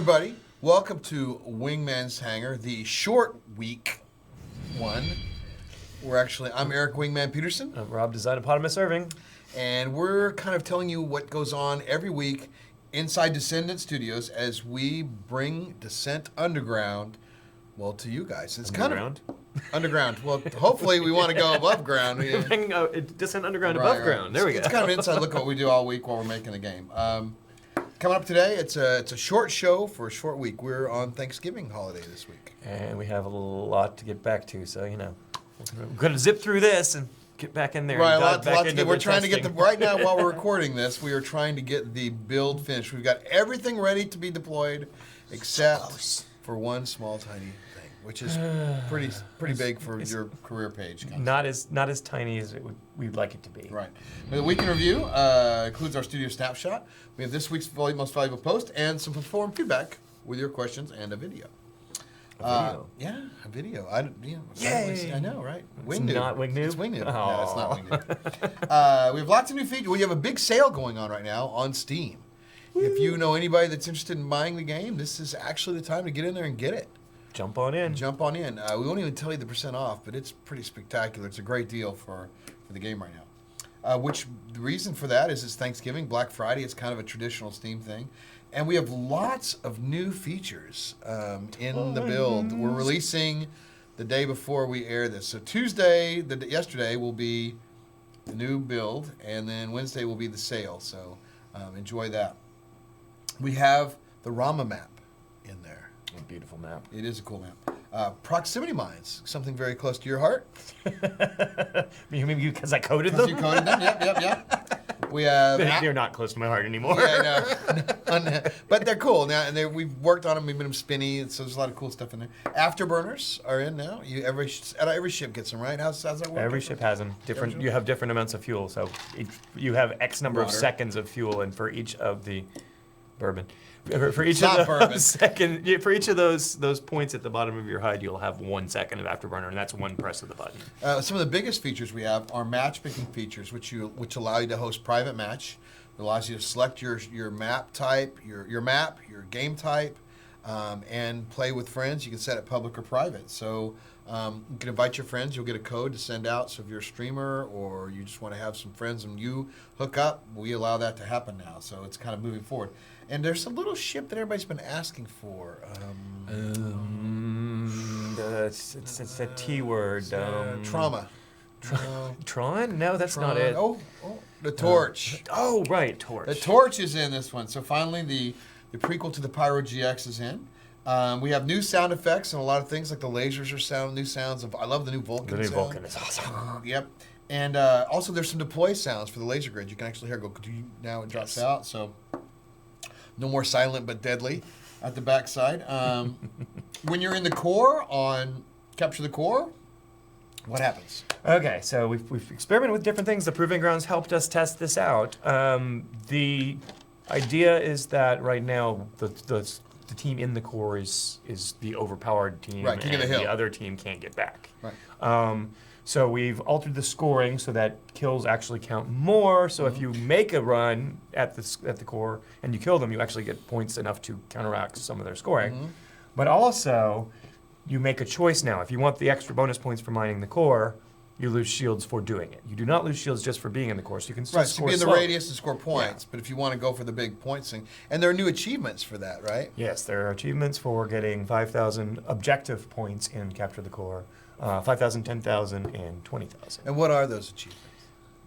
everybody. Welcome to Wingman's Hangar, the short week one. I'm Eric Wingman Peterson. I'm Rob ds37 Irving. And we're kind of telling you what goes on every week inside Descendent Studios as we bring Descent Underground, well, to you guys. It's Underground? kind of underground. Well, hopefully we want to go above ground. Descent Underground above ground. There we go. It's kind of an inside look at what we do all week while we're making the game. Coming up today, it's a short show for a short week. We're on Thanksgiving holiday this week. And we have a lot to get back to, so, you know, we're going to zip through this and get back in there. Right, and a lot to get. We're trying testing. to get right now while we're recording this, we are trying to get the build finished. We've got everything ready to be deployed except for one small tiny thing, which is pretty big for your career page. Not as tiny as we'd like it to be. Right. The week in review includes our studio snapshot. We have this week's most valuable post and some forum feedback with your questions and a video. A video? Yeah, a video. Yay! I know, right? It's not Wing Noob? It's Wing Noob. Oh. No, it's not Wing Noob. We have lots of new features. We have a big sale going on right now on Steam. Woo. If you know anybody that's interested in buying the game, this is actually the time to get in there and get it. Jump on in. Jump on in. We won't even tell you the % off, but it's pretty spectacular. It's a great deal for the game right now. Which the reason for that is it's Thanksgiving, Black Friday. It's kind of a traditional Steam thing. And we have lots of new features in the build. We're releasing the day before we air this. So Tuesday, yesterday, will be the new build, and then Wednesday will be the sale. So enjoy that. We have the Rama map in there. A beautiful map. It is a cool map. Proximity mines, something very close to your heart. Maybe because I coded them? You coded them, yep. We have. They're not close to my heart anymore. Yeah, no. But they're cool now, and we've worked on them. We've made them spinny, and so there's a lot of cool stuff in there. Afterburners are in now. Every ship gets them, right? How's that work? Every ship has them. Different. You have different amounts of fuel, so you have X number of seconds of fuel, and for each of the bourbon. For each of those points at the bottom of your HUD, you'll have 1 second of afterburner, and that's one press of the button. Some of the biggest features we have are matchmaking features, which allow you to host private match. It allows you to select your map type, your map, your game type, and play with friends. You can set it public or private. So you can invite your friends. You'll get a code to send out. So if you're a streamer or you just want to have some friends and you hook up, we allow that to happen now. So it's kind of moving forward. And there's a little ship that everybody's been asking for. It's a T word. Trauma. Tron? No, that's not it. Oh, the Torch. Right, Torch. The Torch is in this one. So finally, the prequel to the Pyro GX is in. We have new sound effects and a lot of things like the lasers are new sounds. I love the new Vulcan sound. The new Vulcan is awesome. Yep. And also there's some deploy sounds for the laser grid. You can actually hear it go, now it drops out. So no more silent but deadly at the backside. When you're in the core on Capture the Core, what happens? Okay, so we've experimented with different things. The Proving Grounds helped us test this out. The idea is that right now the team in the core is the overpowered team, right, and the other team can't get back. Right. So we've altered the scoring so that kills actually count more. So if you make a run at the core and you kill them, you actually get points enough to counteract some of their scoring. But also, you make a choice now. If you want the extra bonus points for mining the core, you lose shields for doing it. You do not lose shields just for being in the core, so you can still score so you be in the slowly. radius and score points, but if you want to go for the big points thing, and there are new achievements for that, right? Yes, there are achievements for getting 5,000 objective points in Capture the Core, 5,000, 10,000, and 20,000. And what are those achievements?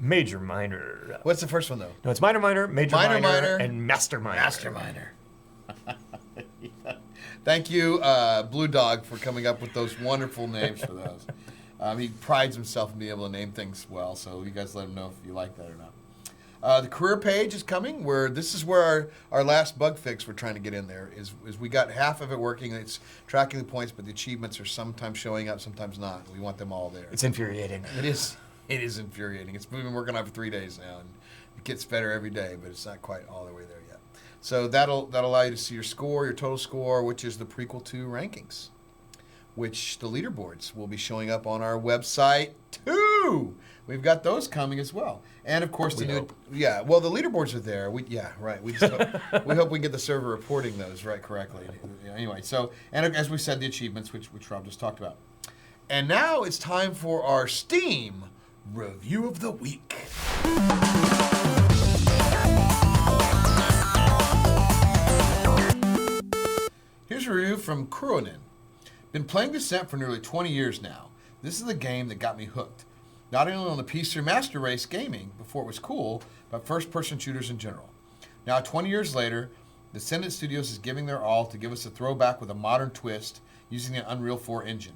Major, minor. What's the first one, though? No, it's minor, major, minor, and master, minor. Master, minor. Thank you, Blue Dog, for coming up with those wonderful names for those. He prides himself in being able to name things well, so you guys let him know if you like that or not. The career page is coming. This is where our last bug fix we're trying to get in there is we got half of it working. It's tracking the points, but the achievements are sometimes showing up, sometimes not. We want them all there. It's infuriating. It is. It is infuriating. We've been working on it for 3 days now, and it gets better every day, but it's not quite all the way there yet. So that'll allow you to see your score, your total score, which is the prequel to rankings, which the leaderboards will be showing up on our website too. Woo! We've got those coming as well. And of course, the leaderboards are there. We just we hope we can get the server reporting those correctly. Anyway, so, and as we said, the achievements, which Rob just talked about. And now it's time for our Steam Review of the Week. Here's a review from Kuronin. Been playing Descent for nearly 20 years now. This is the game that got me hooked. Not only on the PC or Master Race gaming, before it was cool, but first-person shooters in general. Now, 20 years later, Descendent Studios is giving their all to give us a throwback with a modern twist using the Unreal 4 engine.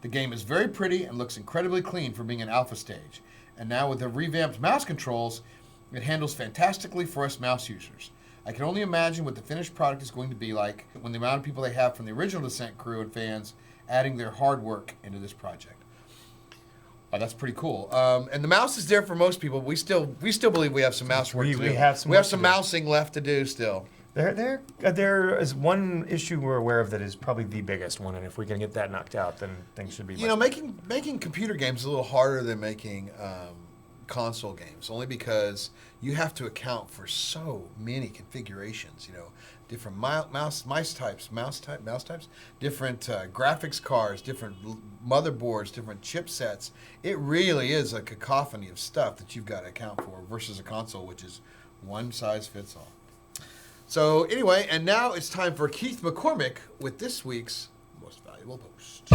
The game is very pretty and looks incredibly clean for being an alpha stage. And now with the revamped mouse controls, it handles fantastically for us mouse users. I can only imagine what the finished product is going to be like when the amount of people they have from the original Descent crew and fans adding their hard work into this project. That's pretty cool. And the mouse is there for most people. We still believe we have some mouse work to do. We have some mousing left to do still. There is one issue we're aware of that is probably the biggest one, and if we can get that knocked out, then things should be. Making computer games is a little harder than making console games, only because you have to account for so many configurations. Different mouse types, different graphics cards, different motherboards, different chipsets. It really is a cacophony of stuff that you've got to account for versus a console, which is one size fits all. So anyway, and now it's time for Keith McCormick with this week's Most Valuable Post.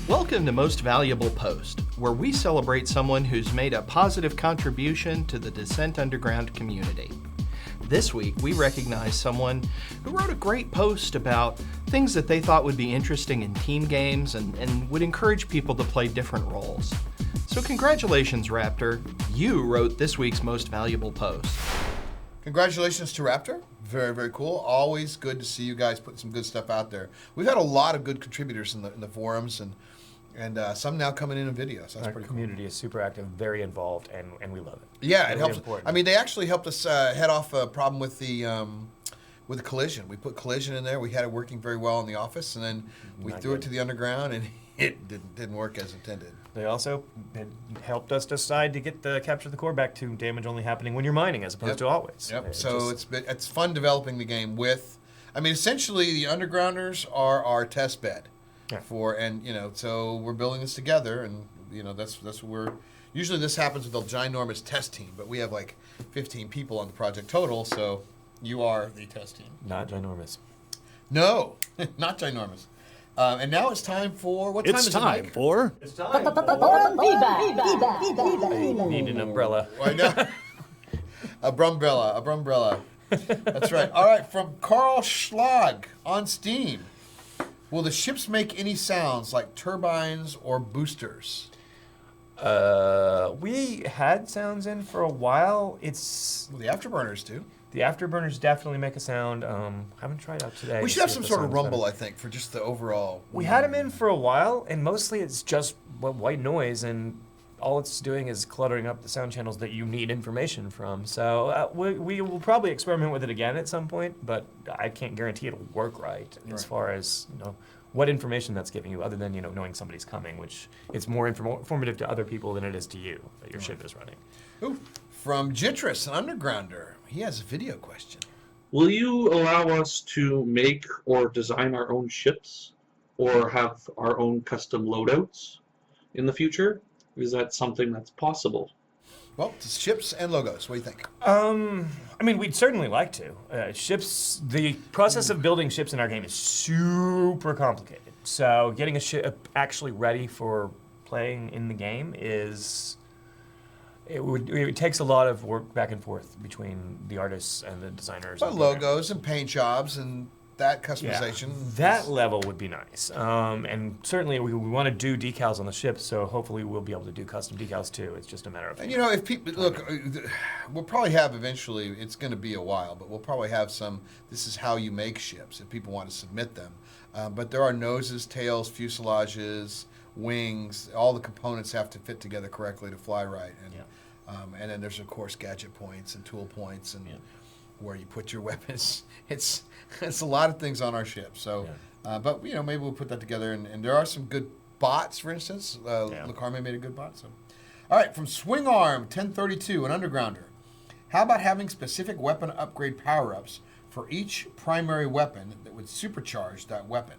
Welcome to Most Valuable Post, where we celebrate someone who's made a positive contribution to the Descent Underground community. This week, we recognize someone who wrote a great post about things that they thought would be interesting in team games and would encourage people to play different roles. So congratulations, Raptor. You wrote this week's Most Valuable Post. Congratulations to Raptor. Very, very cool. Always good to see you guys putting some good stuff out there. We've had a lot of good contributors in the forums and some now coming in videos. That's Our pretty community is super active, very involved, and we love it. Yeah, it's it helps. Important. I mean, they actually helped us head off a problem with the collision. We put collision in there. We had it working very well in the office, and then we threw it to the underground, and it didn't work as intended. They also helped us decide to capture the core back to damage only happening when you're mining, as opposed to always. Yep. So it's fun developing the game with. I mean, essentially, the undergrounders are our test bed. Yeah. So we're building this together, and that's what we're. Usually, this happens with a ginormous test team, but we have like 15 people on the project total. So you are the test team. Not ginormous. No, not ginormous. And now it's time for what time is it? It's time for I need an umbrella. I know. A brumbrella. That's right. All right, from Carl Schlag on Steam. Will the ships make any sounds like turbines or boosters? We had sounds in for a while. The afterburners do. The afterburners definitely make a sound. Haven't tried out today. We should have some sort of rumble, I think, for just the overall. We had them in for a while, and mostly it's just white noise, and all it's doing is cluttering up the sound channels that you need information from. So we will probably experiment with it again at some point, but I can't guarantee it'll work right as far as what information that's giving you, other than knowing somebody's coming, which it's more informative to other people than it is to you that your ship is running. Ooh. From JITRESS, an undergrounder, he has a video question. Will you allow us to make or design our own ships or have our own custom loadouts in the future? Is that something that's possible? Well, ships and logos. What do you think? I mean, we'd certainly like to. Ships, the process of building ships in our game is super complicated. So getting a ship actually ready for playing in the game it takes a lot of work back and forth between the artists and the designers. But logos and paint jobs and that customization. Yeah, that level would be nice. And certainly we want to do decals on the ship, so hopefully we'll be able to do custom decals too. It's just a matter of... And if people... Look, we'll probably have eventually, it's going to be a while, but we'll probably have some, this is how you make ships if people want to submit them. But there are noses, tails, fuselages, wings. All the components have to fit together correctly to fly right. And, and then there's, of course, gadget points and tool points. And where you put your weapons. It's a lot of things on our ship. So, but maybe we'll put that together. And there are some good bots, for instance. Le Carme made a good bot. So, all right, from Swing Arm 1032, an undergrounder. How about having specific weapon upgrade power-ups for each primary weapon that would supercharge that weapon?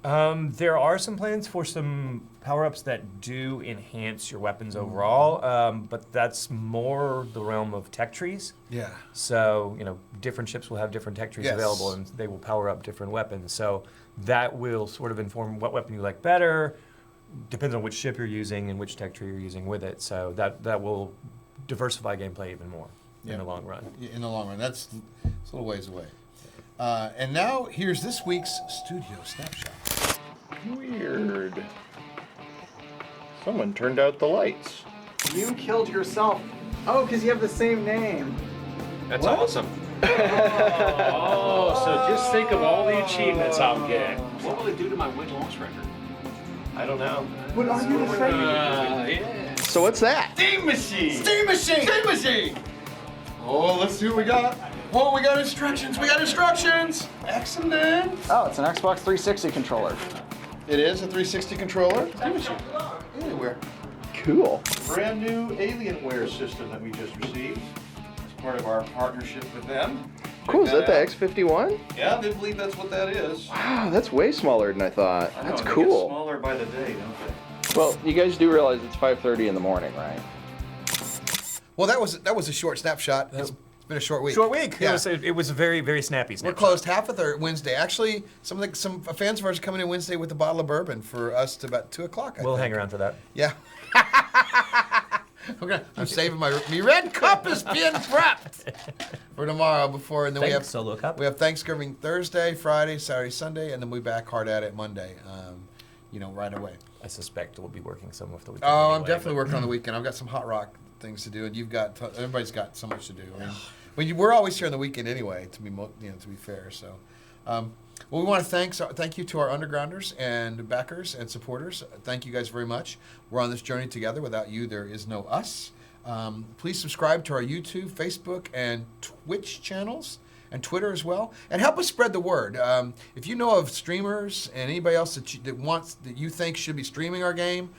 There are some plans for some power-ups that do enhance your weapons overall, but that's more the realm of tech trees. Yeah. So, different ships will have different tech trees available, and they will power up different weapons. So that will sort of inform what weapon you like better. Depends on which ship you're using and which tech tree you're using with it. So that will diversify gameplay even more in the long run. In the long run. It's a little ways away. And now, here's this week's Studio Snapshot. Weird. Someone turned out the lights. You killed yourself. Oh, because you have the same name. That's awesome. So just think of all the achievements I'll get. What will it do to my win loss record? I don't know. What are you afraid? So what's that? Steam machine! Steam machine! Steam machine! Oh, let's see what we got. Oh, we got instructions. We got instructions. Excellent. Oh, it's an Xbox 360 controller. It is a 360 controller. Steam machine. Anywhere. Cool. Brand new Alienware system that we just received as part of our partnership with them. Cool, is that the out. X51? Yeah, they believe that's what that is. Wow, that's way smaller than I thought. I know, That's they get cool. smaller by the day, don't they? Well, you guys do realize it's 5:30 in the morning, right? Well, that was a short snapshot. It's been a short week. Short week. Yeah. It was a very, very snappy We're snapshot. closed half of the Wednesday. Actually, some fans of ours are coming in Wednesday with a bottle of bourbon for us to about 2 o'clock. We'll hang around for that. Yeah. I'm saving my red cup is being prepped for tomorrow and then we have Solo cup. We have Thanksgiving Thursday, Friday, Saturday, Sunday, and then we'll be back hard at it Monday. Right away. I suspect we'll be working some of the weekend. Oh, I'm anyway, definitely working on the weekend. I've got some hot rock things to do, and everybody's got so much to do. I mean, we're always here on the weekend anyway. To be fair, so. Well, we want to thank you to our undergrounders and backers and supporters. Thank you guys very much. We're on this journey together. Without you, there is no us. Please subscribe to our YouTube, Facebook, and Twitch channels, and Twitter as well, and help us spread the word. If you know of streamers and anybody else that you think should be streaming our game,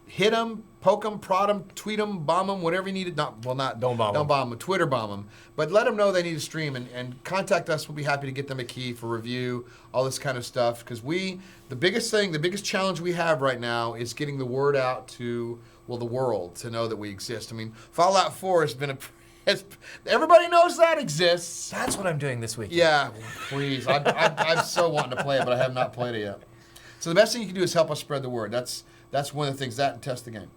hit them, poke them, prod them, tweet them, bomb them, whatever you need. Don't bomb them. Twitter bomb them. But let them know they need to stream and contact us. We'll be happy to get them a key for review, all this kind of stuff. Because the biggest challenge we have right now is getting the word out to the world to know that we exist. I mean, Fallout 4 has been everybody knows that exists. That's what I'm doing this week. Yeah, please. I'm so wanting to play it, but I have not played it yet. So the best thing you can do is help us spread the word. That's one of the things, that and test the game.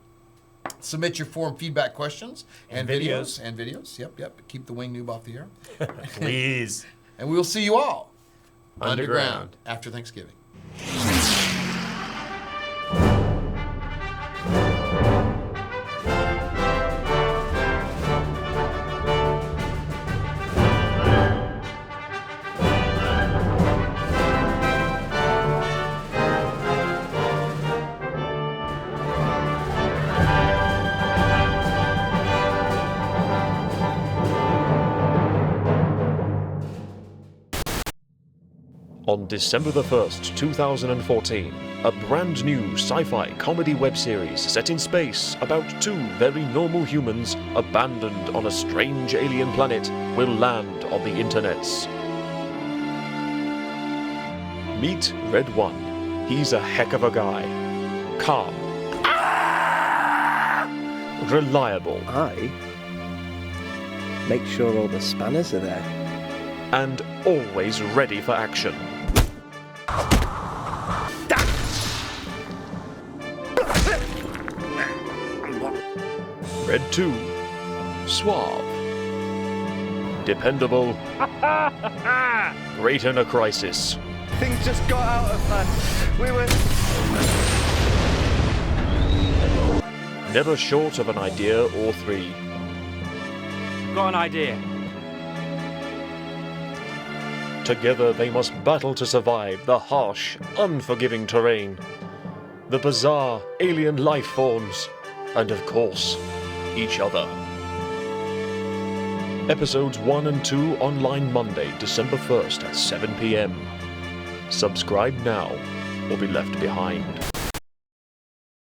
Submit your form feedback questions and videos. And videos. Yep. Keep the wing noob off the air. Please. And we will see you all Underground. after Thanksgiving. On December the 1st, 2014, a brand new sci-fi comedy web series set in space about two very normal humans abandoned on a strange alien planet will land on the internets. Meet Red One. He's a heck of a guy. Calm. Reliable. I make sure all the spanners are there. And always ready for action. Red 2, suave, dependable, great in a crisis. Things just got out of hand. We were... Never short of an idea or three. Got an idea. Together they must battle to survive the harsh, unforgiving terrain, the bizarre alien life forms, and of course, each other. Episodes 1 and 2 online Monday, December 1st at 7 p.m. Subscribe now or be left behind.